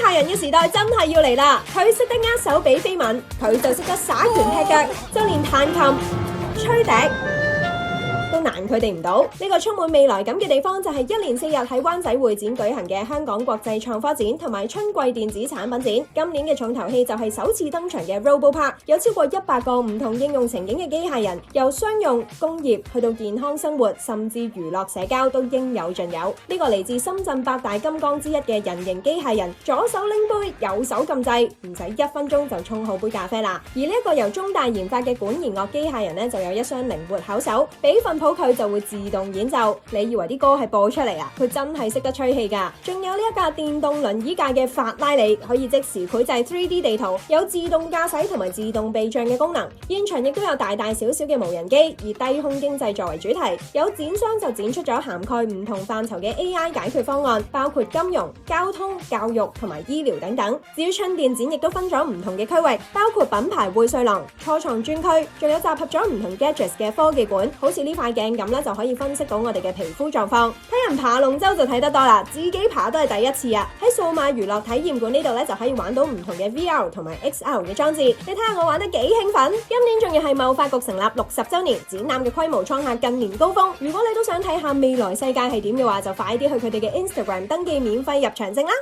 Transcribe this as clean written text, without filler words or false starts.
械人嘅時代真係要嚟啦！佢識得握手比飛吻，佢就識得耍拳踢腳，就連彈琴、吹笛都難佢哋唔到。呢個充滿未來感嘅地方就係1連4日喺灣仔會展舉行嘅香港國際創科展同埋春季電子產品展。今年嘅重頭戲就係首次登場嘅 RoboPark， 有超過100個唔同應用情景嘅機械人，由商用、工業去到健康生活，甚至娛樂社交都應有盡有。呢個嚟自深圳8大金剛之一嘅人形機械人，左手拎杯，右手撳掣，唔使1分鐘就沖好杯咖啡啦。而呢一個由中大研發嘅管弦樂機械人呢，就有一雙靈活巧手，俾份譜佢就會自動演奏。你以為啲歌係播出嚟啊？佢真係識得吹氣㗎。仲有呢一架電動輪椅界嘅法拉利，可以即時繪製 3D 地圖，有自動駕駛同埋自動避障嘅功能。現場亦都有大大小小嘅無人機，以低空經濟作為主題。有展商就展出咗涵蓋唔同範疇嘅 AI 解決方案，包括金融、交通、教育同埋醫療等等。至於春電展亦都分咗唔同嘅區域，包括品牌薈萃廊、初創專區，仲有集合咗唔同 gadgets 嘅科技館，好似呢塊鏡咁咧，就可以分析到我哋嘅皮膚狀況。睇人爬龍舟就睇得多啦，自己爬都係第一次啊！喺數碼娛樂體驗館呢度咧，就可以玩到唔同嘅 VR 同埋 XR 嘅裝置。你睇下我玩得幾興奮！今年仲要係貿發局成立60週年，展覽嘅規模創下近年高峰。如果你都想睇下未來世界係點嘅話，就快啲去佢哋嘅 Instagram 登記免費入場證啦！